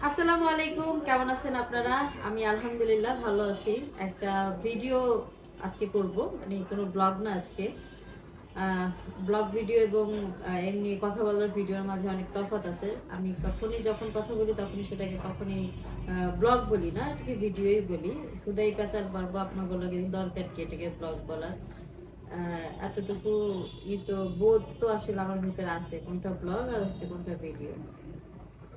আসসালামু আলাইকুম, কেমন আছেন আপনারা? আমি আলহামদুলিল্লাহ ভালো আছি। একটা ভিডিও আজকে করব, মানে কোনো ব্লগ না আজকে। ব্লগ ভিডিও এবং এমনি কথা বলার ভিডিওর মাঝে অনেক তফাৎ আছে। আমি যখন কথা বলি তখনই সেটাকে কখনই ব্লগ বলি না, এটাকে ভিডিওই বলি। খুদাই পেঁচাল পারবো আপনাকে লাগে দরকার কি এটাকে ব্লগ বলার? এতটুকু ই তো বোধ তো আসলে আমার ভিতরে আছে, কোনটা ব্লগ আর হচ্ছে কোনটা ভিডিও।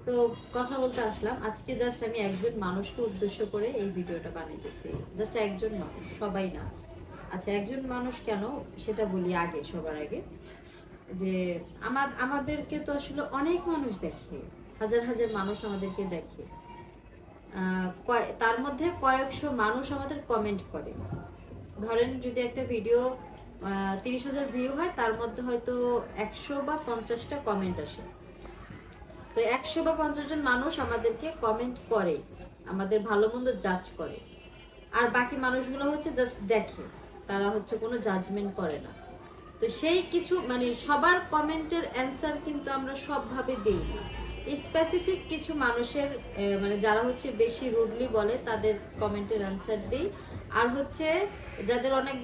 তো কথা বলতে আসলাম আজকে, জাস্ট আমি একজন মানুষকে উদ্দেশ্য করে এই ভিডিওটা বানাইতেছি। জাস্ট একজন মানুষ, সবাই না। আচ্ছা, একজন মানুষ কেন সেটা বলি আগে, সবার আগে যে আমাদেরকে তো আসলে অনেক মানুষ দেখে, হাজার হাজার মানুষ আমাদেরকে দেখে। তার মধ্যে কয়েকশো মানুষ আমাদের কমেন্ট করে। ধরেন যদি একটা ভিডিও 30,000 ভিউ হয়, তার মধ্যে হয়তো 100 বা 50টা কমেন্ট আসে। তো 100 বা 50 জন মানুষ আমাদেরকে কমেন্ট করে, আমাদের ভালো মন্দ জাজ করে। আর বাকি মানুষগুলো হচ্ছে জাস্ট দেখে, তারা হচ্ছে কোনো জাজমেন্ট করে না। তো সেই কিছু মানে সবার কমেন্টের অ্যান্সার কিন্তু আমরা সবভাবে দিই না। স্পেসিফিক কিছু মানুষের মানে যারা হচ্ছে বেশি রুডলি বলে তাদের কমেন্টের অ্যান্সার দিই। আর হচ্ছে যাদের অনেক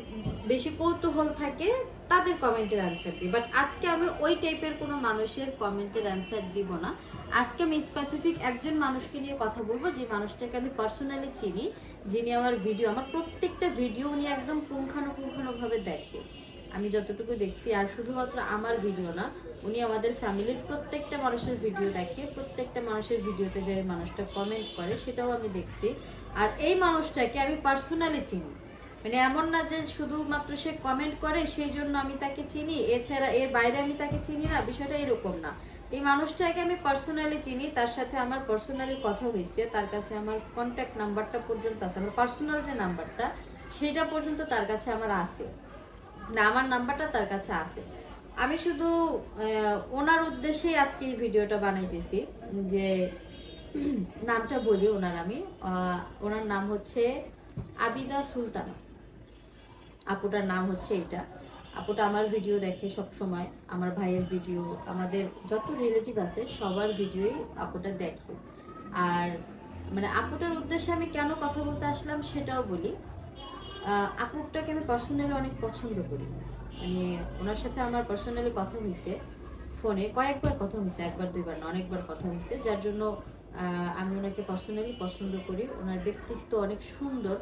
বেশি কৌতূহল থাকে তাদের কমেন্টের অ্যান্সার দিই। বাট আজকে আমি ওই টাইপের কোনো মানুষের কমেন্টের অ্যান্সার দিব না। আজকে আমি স্পেসিফিক একজন মানুষকে নিয়ে কথা বলবো, যে মানুষটাকে আমি পার্সোনালি চিনি, যিনি আমার প্রত্যেকটা ভিডিও উনি একদম পুঙ্খানুপুঙ্খানুভাবে দেখে। আমি যতটুকু দেখছি, আর শুধুমাত্র আমার ভিডিও না, উনি আমাদের ফ্যামিলির প্রত্যেকটা মানুষের ভিডিও দেখে, প্রত্যেকটা মানুষের ভিডিওতে যে মানুষটা কমেন্ট করে সেটাও আমি দেখছি। আর এই মানুষটাকে আমি পার্সোনালি চিনি, মানে এমন না যে শুধুমাত্র সে কমেন্ট করে সেই জন্য আমি তাকে চিনি, এছাড়া এর বাইরে আমি তাকে চিনি না, বিষয়টা এরকম না। এই মানুষটাকে আমি পার্সোনালি চিনি, তার সাথে আমার পার্সোনালি কথা হয়েছে, তার কাছে আমার কন্ট্যাক্ট নাম্বারটা পর্যন্ত আছে, আমার পার্সোনাল যে নাম্বারটা সেটা পর্যন্ত তার কাছে আমার আছে, না আমার নাম্বারটা তার কাছে আছে। আমি শুধু ওনার উদ্দেশ্যেই আজকে এই ভিডিওটা বানাইতেছি। যে নামটা বলি ওনার, আমি ওনার নাম হচ্ছে আবিদা সুলতানা। আপুটার নাম হচ্ছে এটা। আপুটা আমার ভিডিও দেখে সব সময়, আমার ভাইয়ের ভিডিও, আমাদের যত রিলেটিভ আছে সবার ভিডিওই আপুটা দেখে। আর মানে আপুটার উদ্দেশ্যে আমি কেন কথা বলতে আসলাম সেটাও বলি। আপুটাকে আমি পার্সোনালি অনেক পছন্দ করি, মানে ওনার সাথে আমার পার্সোনালি কথা হয়েছে, ফোনে কয়েকবার কথা হয়েছে, একবার দুইবার না, অনেকবার কথা হয়েছে, যার জন্য আমি ওনাকে পার্সোনালি পছন্দ করি। ওনার ব্যক্তিত্ব অনেক সুন্দর,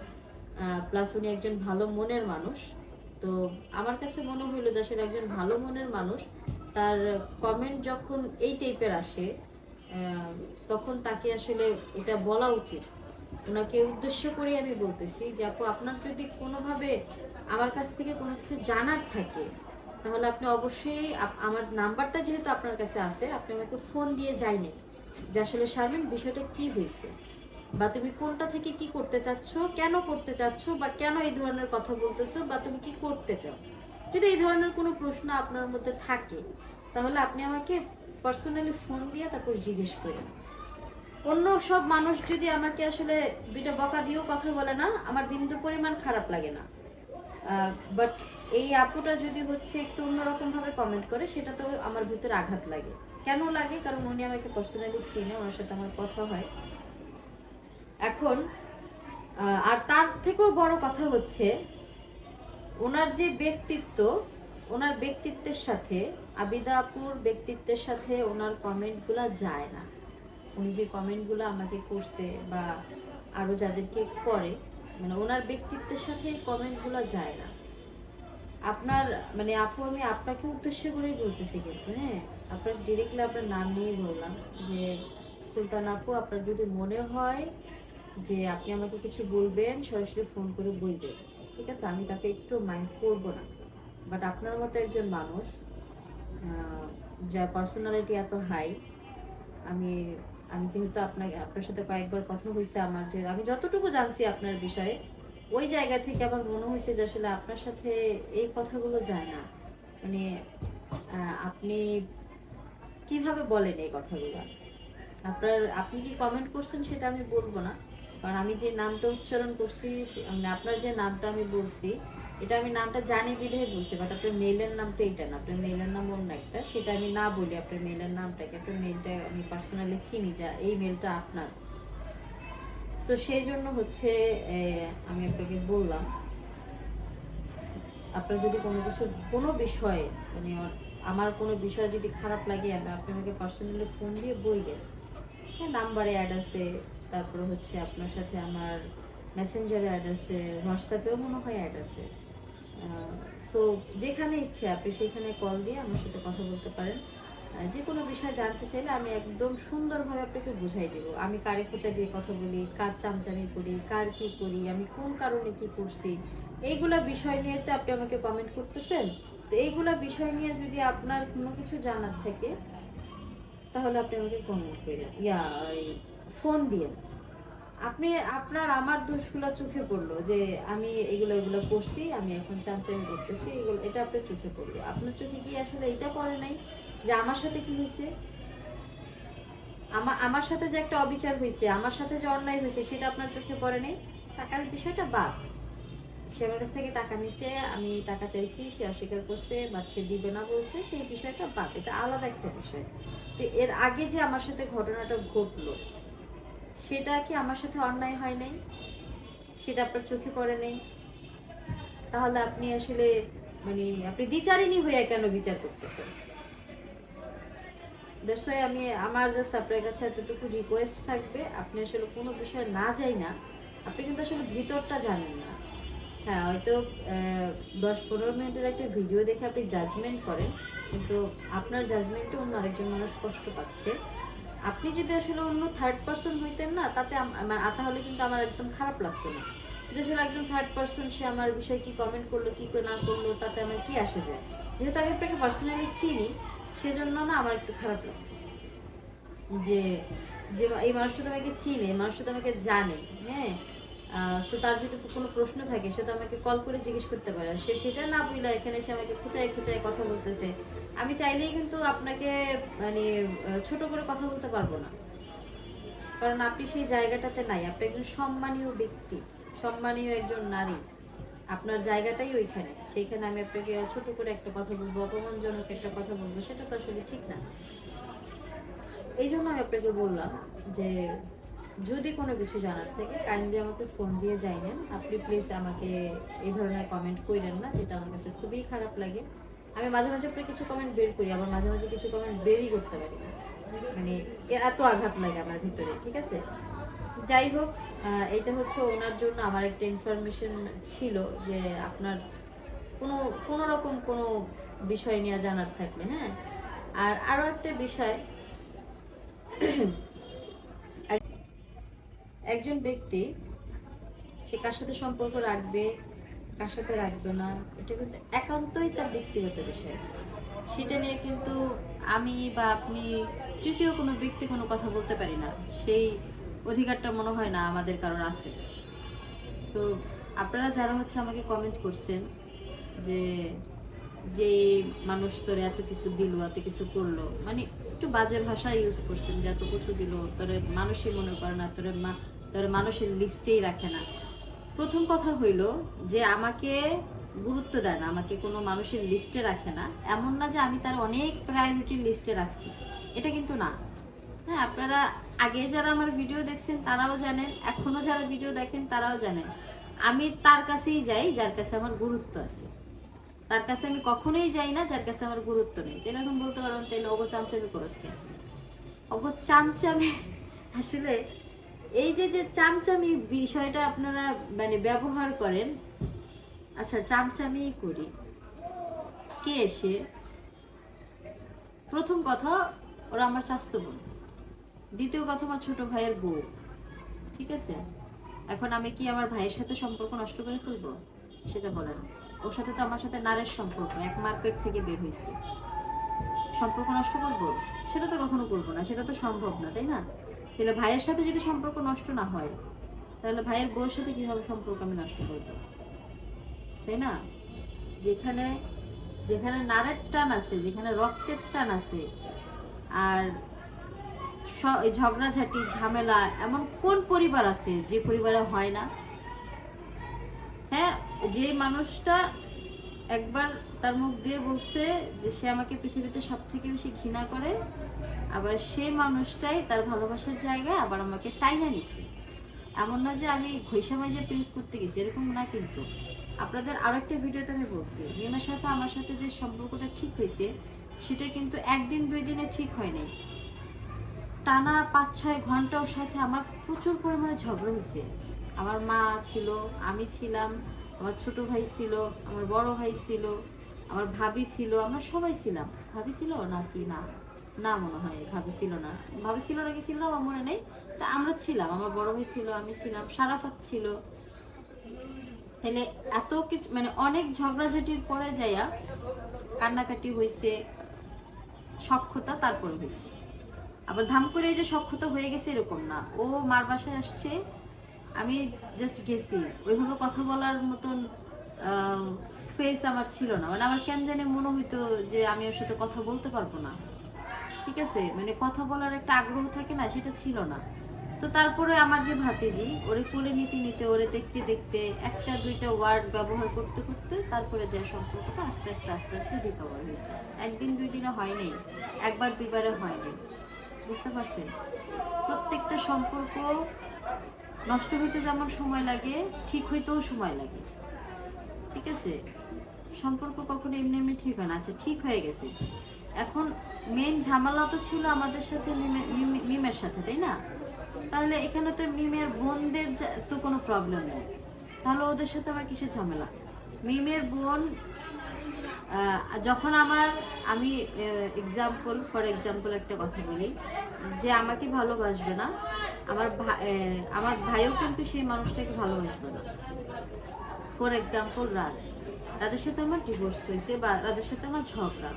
প্লাস উনি একজন ভালো মনের মানুষ। তো আমার কাছে মনে হইলো যে আসলে একজন ভালো মনের মানুষ, তার কমেন্ট যখন এই টাইপের আসে, তখন তাকে আসলে এটা বলা উচিত। ওনাকে উদ্দেশ্য করে আমি বলতেছি যে আপু, আপনার যদি কোনোভাবে আমার কাছ থেকে কোনো কিছু জানার থাকে, তাহলে আপনি অবশ্যই আমার নাম্বারটা যেহেতু আপনার কাছে আছে, আপনি আমাকে ফোন দিয়ে যায়নি যে আসলে শারমিন বিষয়টা কি হয়েছে, বা তুমি কোনটা থেকে কি করতে চাচ্ছ, কেন করতে চাচ্ছ, বা কেন এই ধরনের কথা বলতেছো, বা তুমি কি করতে চাও। যদি এই ধরনের কোনো প্রশ্ন আপনার মধ্যে থাকে, তাহলে আপনি আমাকে পার্সোনালি ফোন দিয়ে তারপর জিজ্ঞেস করেন। অন্য সব মানুষ যদি আমাকে আসলে দুইটা বকা দিয়েও কথা বলে না, আমার বিন্দু পরিমাণ খারাপ লাগে না। বাট এই আপুটা যদি হচ্ছে একটু অন্যরকম ভাবে কমেন্ট করে, সেটা তো আমার ভিতরে আঘাত লাগে। কেন লাগে? কারণ উনি আমাকে পার্সোনালি চিনে, ওনার সাথে আমার কথা হয়। এখন আর তার থেকেও বড় কথা হচ্ছে ওনার যে ব্যক্তিত্ব, ওনার ব্যক্তিত্বের সাথে, আবিদা আপুর ব্যক্তিত্বের সাথে ওনার কমেন্টগুলো যায় না। উনি যে কমেন্টগুলো আমাকে করছে বা আরও যাদেরকে করে, মানে ওনার ব্যক্তিত্বের সাথে এই কমেন্টগুলো যায় না। আপনার মানে আপু, আমি আপনাকে উদ্দেশ্য করেই বলতেছি, কিন্তু হ্যাঁ, আপনার ডিরেক্টলি আপনার নাম নিয়ে বললাম যে সুলতান আপু, আপনার যদি মনে হয় যে আপনি আমাকে কিছু বলবেন, সরাসরি ফোন করে বলবেন, ঠিক আছে, আমি তাকে একটু মাইন্ড করবো না। বাট আপনার মতো একজন মানুষ, যার পার্সোনালিটি এত হাই, আমি আমি যেহেতু আপনার সাথে কয়েকবার কথা হয়েছে, আমার যে আমি যতটুকু জানছি আপনার বিষয়ে, ওই জায়গা থেকে আমার মনে হয়েছে যে আসলে আপনার সাথে এই কথাগুলো যায় না। মানে আপনি কিভাবে বলেন এই কথাগুলো? আপনি কি কমেন্ট করছেন সেটা আমি বলবো না, কারণ আমি যে নামটা উচ্চারণ করছি, মানে আপনার যে নামটা আমি বলছি, এটা আমি নামটা জানি বিধে বলছি, বাট আপনার মেইলের নাম তো এইটা না, আপনার মেইলের নাম অন্য একটা, সেটা আমি না বলি আপনার মেইলের নামটাকে, আপনার মেইলটা আমি পার্সোনালি চিনি যা এই মেইলটা আপনার। সো সেই জন্য হচ্ছে আমি আপনাকে বললাম, আপনার যদি কোনো কিছু কোনো বিষয়ে মানে আমার কোনো বিষয় যদি খারাপ লাগে, আপনি আমাকে পার্সোনালি ফোন দিয়ে বলবেন। হ্যাঁ, নাম্বারে অ্যাড আছে, তারপরে হচ্ছে আপনার সাথে আমার মেসেঞ্জারে অ্যাড আছে, হোয়াটসঅ্যাপেও মনে হয় অ্যাড আছে। সো যেখানে ইচ্ছে আপনি সেখানে কল দিয়ে আমার সাথে কথা বলতে পারেন। যে কোনো বিষয় জানতে চাইলে আমি একদম সুন্দরভাবে আপনাকে বুঝাই দেবো। আমি কারে খোঁচা দিয়ে কথা বলি, কার চামচামি করি, কার কি করি, আমি কোন কারণে কি করছি, এইগুলা বিষয় নিয়ে তো আপনি আমাকে কমেন্ট করতেছেন। তো এইগুলা বিষয় নিয়ে যদি আপনার কোনো কিছু জানার থাকে তাহলে আপনি আমাকে কমেন্ট করেন, ফোন দিয়ে। আপনি আপনার আমার দোষগুলো চোখে পড়লো যে আমি এগুলো করছি, আমি এখন চামচামি করতেছি, এগুলো এটা আপনার চোখে পড়লো। আপনার চোখে কি আসলে এটা পড়ে নাই যে আমার সাথে কি হয়েছে, আমার সাথে যে একটা অবিচার হয়েছে, আমার সাথে যে অন্যায় হয়েছে, সেটা আপনার চোখে পড়ে নাই? টাকার বিষয়টা বাদ, সে আমার কাছ থেকে টাকা নিছে, আমি টাকা চাইছি, সে অস্বীকার করছে বা সে দিবে না বলছে, সেই বিষয়টা বাদ, এটা আলাদা একটা বিষয়। তো এর আগে যে আমার সাথে ঘটনাটা ঘটলো, সেটা কি আমার সাথে অন্যায় হয় নাই? সেটা আপনার চোখে পড়ে নাই? তাহলে আপনি আসলে মানে আপনি দ্বিচারিণী হয়ে কেন বিচার করতেছেন? দ্যাটস ওয়াই আমি আমার জাস্ট আপনার কাছে এতটুকু রিকোয়েস্ট থাকবে, আপনি আসলে কোনো বিষয় না যাই না, আপনি কিন্তু আসলে ভিতরটা জানেন না। হ্যাঁ, হয়তো 10-15 মিনিটের একটা ভিডিও দেখে আপনি জাজমেন্ট করেন, কিন্তু আপনার জাজমেন্টে অন্য আরেকজন মানুষ কষ্ট পাচ্ছে। আপনি যদি আসলে অন্য থার্ড পার্সন হইতেন না, তাতে তাহলে কিন্তু আমার একদম খারাপ লাগতো না। যে আসলে একদম থার্ড পার্সন, সে আমার বিষয়ে কি কমেন্ট করলো কি না করলো তাতে আমার কি আসে যায়। যেহেতু আমি আপনাকে পার্সোনালি চিনি, সেজন্য না আমার একটু খারাপ লাগছে যে যে এই মানুষটা তো আমাকে চিনে, এই মানুষটা তো আমাকে জানে। হ্যাঁ, সো তার যদি কোনো প্রশ্ন থাকে সে তো আমাকে কল করে জিজ্ঞেস করতে পারে, সে সেটা না বলে এখানে এসে আমাকে খুঁচায় খুঁচায় কথা বলতেছে। আমি চাইলেই কিন্তু আপনাকে মানে ছোট করে কথা বলতে পারবো না, কারণ আপনি সেই জায়গাটাতে নাই। আপনি একজন সম্মানীয় ব্যক্তি, সম্মানীয় একজন নারী, আপনার জায়গাটাই ওইখানে। সেইখানে আমি আপনাকে ছোট করে একটা কথা বলবো, অপমানজনক একটা কথা বলবো, সেটা তো আসলে ঠিক না। এই জন্য আমি আপনাকে বললাম যে যদি কোনো কিছু জানার থাকে কাইন্ডলি আমাকে ফোন দিয়ে জানান। আপনি প্লিজ আমাকে এই ধরনের কমেন্ট করেন না, যেটা আমার কাছে খুবই খারাপ লাগে। আমি মাঝে মাঝে আপনার কিছু কমেন্ট বের করি, আবার মাঝে মাঝে কিছু কমেন্ট বেরই করতে পারি না, মানে এত আঘাত লাগে আমার ভিতরে। ঠিক আছে, যাই হোক, এটা হচ্ছে ওনার জন্য আমার একটা ইনফরমেশন ছিল যে আপনার কোনো কোনো রকম কোনো বিষয় নিয়ে জানার থাকলে। হ্যাঁ, আর আরও একটা বিষয়, একজন ব্যক্তি সে কার সাথে সম্পর্ক রাখবে, কার সাথে রাখবে না, এটা কিন্তু একান্তই তার ব্যক্তিগত বিষয়। সেটা নিয়ে কিন্তু আমি বা আপনি তৃতীয় কোনো ব্যক্তি কোনো কথা বলতে পারি না। সেই অধিকারটা মনে হয় না আমাদের কারোর আছে। তো আপনারা যারা হচ্ছে আমাকে কমেন্ট করছেন যে যে মানুষ তোরে এত কিছু দিল, এত কিছু করলো, মানে একটু বাজে ভাষা ইউজ করছেন, যে এত কিছু দিল, তোরে মানুষই মনে করে না, তোরে মানুষের লিস্টেই রাখে না। প্রথম কথা হইল যে আমাকে গুরুত্ব দেয় না, আমাকে কোনো মানুষের লিস্টে রাখে না, এমন না যে আমি তার অনেক প্রায়োরিটির লিস্টে রাখছি, এটা কিন্তু না। হ্যাঁ, আপনারা আগে যারা আমার ভিডিও দেখছেন তারাও জানেন, এখনো যারা ভিডিও দেখেন তারাও জানেন, আমি তার কাছেই যাই যার কাছে আমার গুরুত্ব আছে। তার কাছে আমি কখনোই যাই না যার কাছে আমার গুরুত্ব নেই। তাহলে এখন বলতে পারেন তাহলে অগো চামচামি করস কেন? অগো চামচামি আসলে এই যে যে চামচামি বিষয়টা আপনারা মানে ব্যবহার করেন, আচ্ছা চামচামি করি কে এসে? প্রথম কথা, ওরা আমার চাস্তো বোন। দ্বিতীয় কথা, আমার ছোট ভাইয়ের বউ। ঠিক আছে, এখন আমি কি আমার ভাইয়ের সাথে সম্পর্ক নষ্ট করে ফেলবো? সেটা বলেন। ওর সাথে তো আমার সাথে নারের সম্পর্ক, এক মার পেট থেকে বের হয়েছে, সম্পর্ক নষ্ট করবো? সেটা তো কখনো করবো না, সেটা তো সম্ভব না, তাই না? তাহলে ভাইয়ের সাথে যদি সম্পর্ক নষ্ট না হয়, তাহলে ভাইয়ের বউর সাথে কিভাবে সম্পর্ক আমি নষ্ট করবো? তাই না? যেখানে যেখানে নারের টান আছে, যেখানে রক্তের টান আছে, আর ঝগড়াঝাটি ঝামেলা এমন কোন পরিবার আছে যে পরিবারে হয় না? হ্যাঁ, যে মানুষটা একবার তার মুখ দিয়ে বলছে যে সে আমাকে পৃথিবীতে সব থেকে বেশি ঘৃণা করে, আবার সেই মানুষটাই তার ভালোবাসার জায়গায় আবার আমাকে টাইনা নিছে। এমন না যে আমি ঘষা মাজে প্রীত করতে গেছি, এরকম না। কিন্তু আপনাদের আরো একটা ভিডিওতে আমি বলছি, মিমের সাথে আমার সাথে যে সম্পর্কটা ঠিক হয়েছে সেটা কিন্তু একদিন 2 দিনে ঠিক হয় নাই। টানা 5-6 ঘন্টা ওর সাথে আমার প্রচুর পরিমাণে ঝগড়া হয়েছে। আমার মা ছিল, আমি ছিলাম, আমার ছোট ভাই ছিল, আমার বড় ভাই ছিল, আমার ভাবি ছিল, আমরা সবাই ছিলাম। ভাবি ছিল নাকি না, না মনে হয় ভাবি ছিল না, ভাবি ছিল নাকি ছিল না আমার মনে নেই। তা আমরা ছিলাম, আমার বড় ভাই ছিল, আমি ছিলাম, সারাফাত ছিল। তাহলে এত কিছু মানে অনেক ঝগড়াঝাটির পরে যাইয়া কান্নাকাটি হয়েছে, সখ্যতা তারপরে হয়েছে। আবার ধাম করে যে সখ্যতা হয়ে গেছে এরকম না। ও মার বাসায় আসছে, আমি জাস্ট গেছি, ওইভাবে কথা বলার মতন ফেস আমার ছিল না। মানে আমার কেন জানে মনে হইতো যে আমি ওর সাথে কথা বলতে পারবো না, ঠিক আছে, মানে কথা বলার একটা আগ্রহ থাকে না, সেটা ছিল না। তো তারপরে আমার যে ভাতিজি, ওরে কোলে নিতে নিতে, ওরে দেখতে দেখতে, একটা দুইটা ওয়ার্ড ব্যবহার করতে করতে তারপরে যে সম্পর্কটা আস্তে আস্তে আস্তে আস্তে রিকভার হয়েছে। একদিন 2 দিনে হয়নি, একবার 2বারে হয়নি, বুঝতে পারছেন? প্রত্যেকটা সম্পর্ক নষ্ট হইতে যেমন সময় লাগে, ঠিক হইতেও সময় লাগে, ঠিক আছে? সম্পর্ক কখনো এমনি এমনি ঠিক হয় না। আচ্ছা, ঠিক হয়ে গেছে, এখন মেন ঝামেলা তো ছিল আমাদের সাথে, মিমের সাথে, তাই না? তাহলে এখানে তো মিমের বোনদের তো কোনো প্রবলেম নেই, তাহলে ওদের সাথে আবার কিসের ঝামেলা? মিমের বোন যখন আমি ফর এক্সাম্পল একটা কথা বলি, যে আমাকে ভালোবাসবে না, আমার ভাইও কিন্তু সেই মানুষটাকে ভালোবাসবে না। ফর এক্সাম্পল রাজের সাথে আমার ডিভোর্স হয়েছে, বা রাজের সাথে আমার ঝগড়া,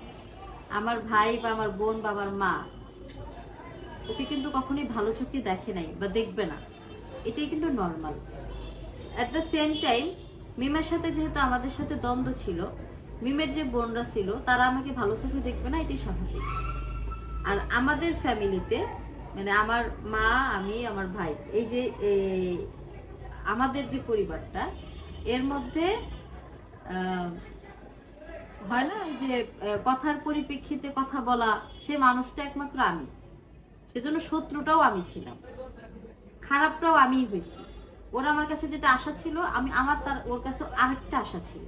আমার ভাই বা আমার বোন বা আমার মা ওকে কিন্তু কখনোই ভালো চোখে দেখে নাই বা দেখবে না, এটাই কিন্তু normal. At the same time মিমের সাথে যেহেতু আমাদের সাথে দ্বন্দ্ব ছিল, মিমের যে বোনরা ছিল তারা আমাকে ভালো চোখে দেখবে না, এটাই স্বাভাবিক। আর আমাদের ফ্যামিলিতে মানে আমার মা, আমি, আমার ভাই, এই যে আমাদের যে পরিবারটা, এর মধ্যে হয় না যে কথার পরিপ্রেক্ষিতে কথা বলা, সে মানুষটা একমাত্র আমি। সেজন্য শত্রুটাও আমি ছিলাম, খারাপটাও আমিই হয়েছি। ওর আমার কাছে যেটা আশা ছিল, আমার তার ওর কাছে আরেকটা আশা ছিল।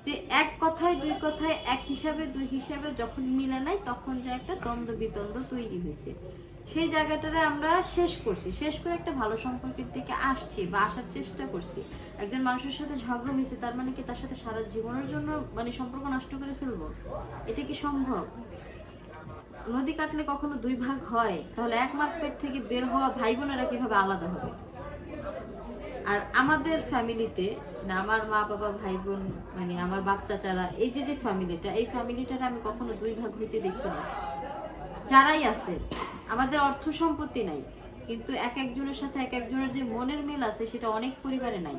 তো এক কথায় 2 কথায়, এক হিসাবে 2 হিসাবে যখন মিলে নাই, তখন যে একটা দ্বন্দ্ব বিদ্বন্দ্ব তৈরি হয়েছে, সেই জায়গাটারে আমরা শেষ করছি। শেষ করে একটা ভালো সম্পর্কের দিকে আসছি বা আসার চেষ্টা করছি। একজন মানুষের সাথে ঝগড়া হয়েছে, তার মানে কি তার সাথে সারা জীবনের জন্য মানে সম্পর্ক নষ্ট করে ফেলবো? এটা কি সম্ভব? নদী কাটলে কখনো 2 ভাগ হয়? তাহলে এক মার পেট থেকে বের হওয়া ভাই বোনেরা কিভাবে আলাদা হবে? আর আমাদের ফ্যামিলিতে না, আমার মা বাবা ভাই বোন মানে আমার বাচ্চা চারা, এই যে ফ্যামিলিটা, এই ফ্যামিলিটারে আমি কখনো 2 ভাগ হইতে দেখি না। যারাই আছে, আমাদের অর্থ সম্পত্তি নাই, কিন্তু এক একজনের সাথে এক একজনের যে মনের মিল আছে, সেটা অনেক পরিবারে নাই।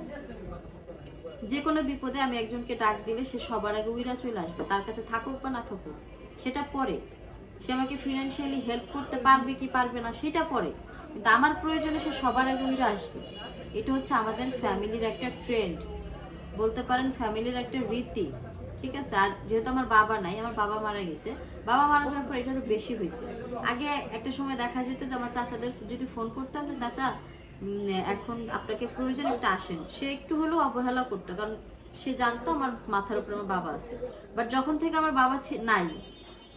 যে কোনো বিপদে আমি একজনকে ডাক দিলে সে সবার আগে উইরা চলে আসবে, তার কাছে থাকুক বা না থাকুক সেটা পরে। সে আমাকে ফিনান্সিয়ালি হেল্প করতে পারবে কি পারবে না সেটা পরে, কিন্তু আমার প্রয়োজনে সে সবার আগে উইরা আসবে। এটা হচ্ছে আমাদের ফ্যামিলির একটা ট্রেন্ড, বলতে পারেন ফ্যামিলির একটা রীতি, ঠিক আছে? আর যেহেতু আমার বাবা নাই, আমার বাবা মারা গেছে, বাবা মারা যাওয়ার পর এটা আরো বেশি হয়েছে। আগে একটা সময় দেখা যেত যে আমার চাচাদের যদি ফোন করতাম যে চাচা এখন আপনাকে প্রয়োজন, একটা আসেন, সে একটু হলেও অবহেলা করতো, কারণ সে জানতো আমার মাথার উপর আমার বাবা আছে। বাট যখন থেকে আমার বাবা নাই,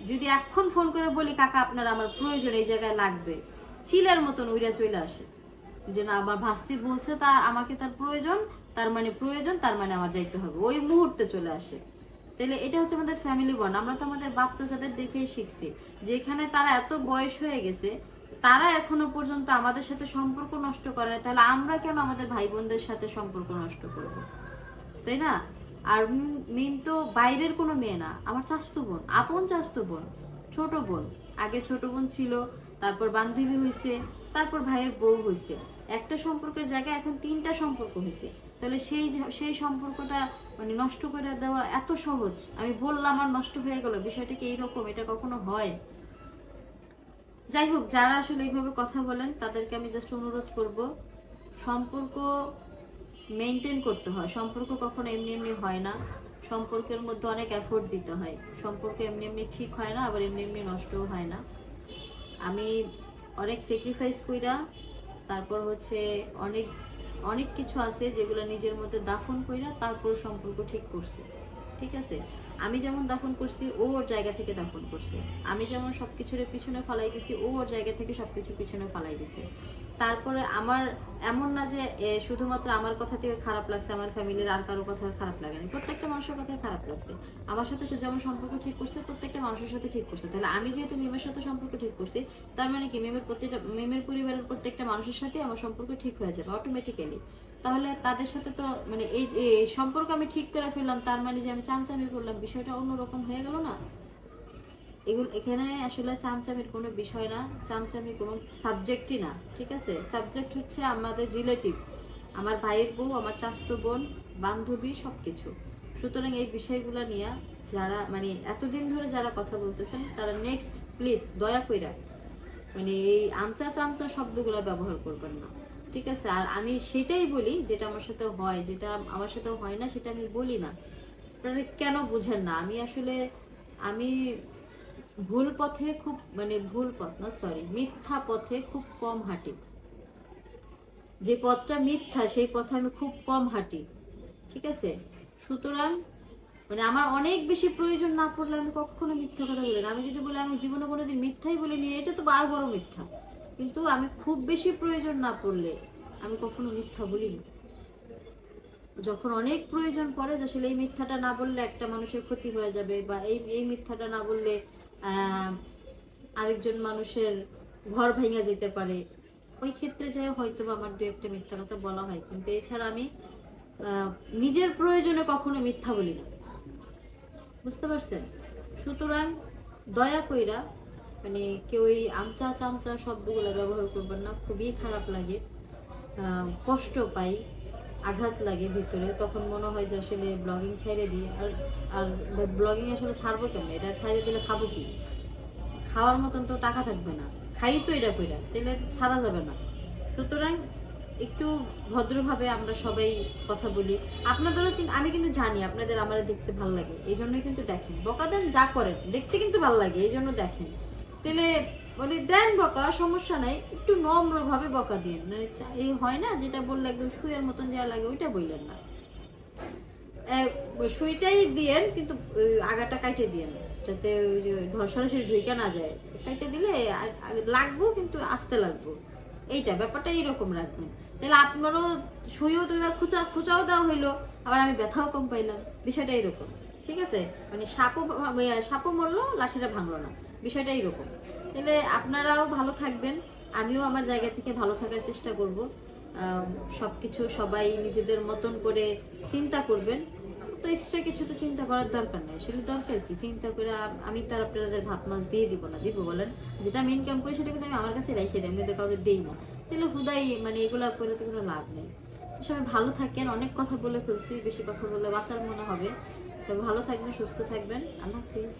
যদি এখন ফোন করে বলি কাকা আপনার আমার প্রয়োজন, এই জায়গায় লাগবে, চিলের মতন উইরা চলে আসে যে না, আমার ভাস্তি বলছে তা আমাকে তার প্রয়োজন, তার মানে প্রয়োজন, তার মানে আমার যাইতে হবে, ওই মুহূর্তে চলে আসে। তাহলে এটা হচ্ছে আমাদের ফ্যামিলি বন্ড। আমরা তো আমাদের বাচ্চাদের দেখেই শিখছি, যেখানে তারা এত বয়স হয়ে গেছে, তারা এখনো পর্যন্ত আমাদের সাথে সম্পর্ক নষ্ট করে না, তাহলে আমরা কেন আমাদের ভাই বোনদের সাথে সম্পর্ক নষ্ট করব? তাই না? আর মিম তো বাইরের কোনো মেয়ে না, আমার চাচতো বোন, আপন চাচতো বোন, ছোট বোন। আগে ছোট বোন ছিল, তারপর বান্ধবী হয়েছে, তারপর ভাইয়ের বউ হয়েছে। একটা সম্পর্কের জায়গায় এখন 3টা সম্পর্ক হয়েছে। তাহলে সেই সম্পর্কটা মানে নষ্ট করে দেওয়া এত সহজ? আমি বললাম আর নষ্ট হয়ে গেল, বিষয়টা কি এইরকম? এটা কখনো হয়? যাই হোক, যারা আসলে এইভাবে কথা বলেন তাদেরকে আমি জাস্ট অনুরোধ করব, সম্পর্ক মেনটেন করতে হয়। সম্পর্ক কখনো এমনি এমনি হয় না, সম্পর্কের মধ্যে অনেক এফোর্ট দিতে হয়। সম্পর্ক এমনি এমনি ঠিক হয় না, আবার এমনি এমনি নষ্টও হয় না। আমি অনেক স্যাক্রিফাইস কইরা, তারপর হচ্ছে অনেক অনেক কিছু আছে যেগুলো নিজের মধ্যে দাফন কইরা তারপর সম্পর্ক ঠিক করছে। ঠিক আছে, আমি যেমন দাফন করছি ও ওর জায়গা থেকে দাফন করছে, আমি যেমন সবকিছুর পিছনে ফালাই দিছি ও ওর জায়গা থেকে সবকিছু পিছনে ফালাই দিছে। তারপরে আমার এমন না যে শুধুমাত্র আমার কথা থেকে খারাপ লাগছে, আমার ফ্যামিলির আর কারো কথা খারাপ লাগেনি, প্রত্যেকটা মানুষের কথাই খারাপ লাগছে। আমার সাথে সে যেমন সম্পর্ক ঠিক করছে প্রত্যেকটা মানুষের সাথে ঠিক করছে। তাহলে আমি যেহেতু মিমের সাথে সম্পর্ক ঠিক করছি, তার মানে কি মিমের পরিবারের প্রত্যেকটা মানুষের সাথে আমার সম্পর্ক ঠিক হয়ে যাবে অটোমেটিক্যালি। তাহলে তাদের সাথে তো মানে এই সম্পর্ক আমি ঠিক করে ফেললাম, তার মানে যে আমি চামচামি করলাম, বিষয়টা অন্যরকম হয়ে গেল না? এগুলো এখানে আসলে চামচামির কোনো বিষয় না, চামচামি কোনো সাবজেক্টই না। ঠিক আছে, সাবজেক্ট হচ্ছে আমাদের রিলেটিভ, আমার ভাইয়ের বউ, আমার চাচাতো বোন, বান্ধবী, সব কিছু। সুতরাং এই বিষয়গুলো নিয়ে যারা মানে এতদিন ধরে যারা কথা বলতেছেন তারা নেক্সট প্লিজ দয়া কইরা মানে এই আমচা চামচা শব্দগুলো ব্যবহার করবেন না। ঠিক আছে, আর আমি সেটাই বলি যেটা আমার সাথে হয়, যেটা আমার সাথে হয় না সেটা আমি বলি না। আপনারা কেন বুঝেন না? আমি আসলে আমি ভুল পথে খুব মানে ভুল পথ না, সরি, মিথ্যা পথে খুব কম হাঁটি। যে পথটা মিথ্যা সেই পথে আমি খুব কম হাঁটি। ঠিক আছে, সুতরাং মানে আমার অনেক বেশি প্রয়োজন না পড়লে আমি কখনো মিথ্যা কথা বলি না। আমি যদি বলি আমি জীবনে কোনোদিন মিথ্যাই বলিনি, এটা তো বার বড় মিথ্যা। কিন্তু আমি খুব বেশি প্রয়োজন না পড়লে আমি কখনো মিথ্যা বলিনি। যখন অনেক প্রয়োজন পড়ে যে আসলে এই মিথ্যাটা না বললে একটা মানুষের ক্ষতি হয়ে যাবে, বা এই এই মিথ্যাটা না বললে আরেকজন মানুষের ঘর ভেঙে যেতে পারে, ওই ক্ষেত্রে যাই হয়তো বা আমার দু একটা মিথ্যা কথা বলা হয়। কিন্তু এছাড়া আমি নিজের প্রয়োজনে কখনো মিথ্যা বলি না। বুঝতে পারছেন? সুতরাং দয়া কইরা মানে কেউ এই আমচা চামচা শব্দগুলো ব্যবহার করবেন না, খুবই খারাপ লাগে, কষ্ট পাই, আঘাত লাগে ভিতরে। তখন মনে হয় যে আসলে ব্লগিং ছেড়ে দিই। আর আর ব্লগিং আসলে ছাড়বো কেমন? এটা ছেড়ে দিলে খাবো কি? খাওয়ার মতন তো টাকা থাকবে না, খাই তো এটা কইরা, তাহলে ছাড়া যাবে না। সুতরাং একটু ভদ্রভাবে আমরা সবাই কথা বলি। আপনাদেরও কিন্তু আমি কিন্তু জানি আপনাদের আমার দেখতে ভালো লাগে, এই জন্যই কিন্তু দেখেন। বকা দেন যা করেন, দেখতে কিন্তু ভালো লাগে এই জন্য দেখেন। তাহলে বলি দেন বকা, সমস্যা নাই, একটু নম্রভাবে বকা দিন। মানে এই হয় না যেটা বললে একদম শুয়ের মতন যা লাগে ওইটা বললেন না, সুইটাই দিয়েন, কিন্তু আগাটা কাইটে দিয়েন যাতে ওই যে সরাসরি ঢুইকা না যায়। কাইটে দিলে লাগবো কিন্তু আস্তে লাগবো, এইটা ব্যাপারটা এইরকম রাখবেন। তাহলে আপনারও সুইও তো খুচাও দেওয়া হইলো, আবার আমি ব্যথাও কম পাইলাম, বিষয়টা এইরকম। ঠিক আছে, মানে সাপও মরলো লাঠিটা ভাঙলো না, বিষয়টা এইরকম। তাহলে আপনারাও ভালো থাকবেন, আমিও আমার জায়গা থেকে ভালো থাকার চেষ্টা করব। সব কিছু সবাই নিজেদের মতন করে চিন্তা করবেন। তো এক্সট্রা কিছু তো চিন্তা করার দরকার নেই, আসলে দরকার কি চিন্তা করে? আমি তো আর আপনাদের ভাত মাছ দিয়ে দিব না, দিব বলেন? যেটা আমি ইনকাম করি সেটা কিন্তু আমি আমার কাছে রেখে দিই, আমি কিন্তু কাউকে দিই না। তাহলে হুদাই মানে এগুলো করে তো কোনো লাভ নেই। তো সবাই ভালো থাকেন, অনেক কথা বলে ফেলছি, বেশি কথা বললে বাঁচার মনে হবে। তো ভালো থাকবেন, সুস্থ থাকবেন, আল্লাহ হাফিজ।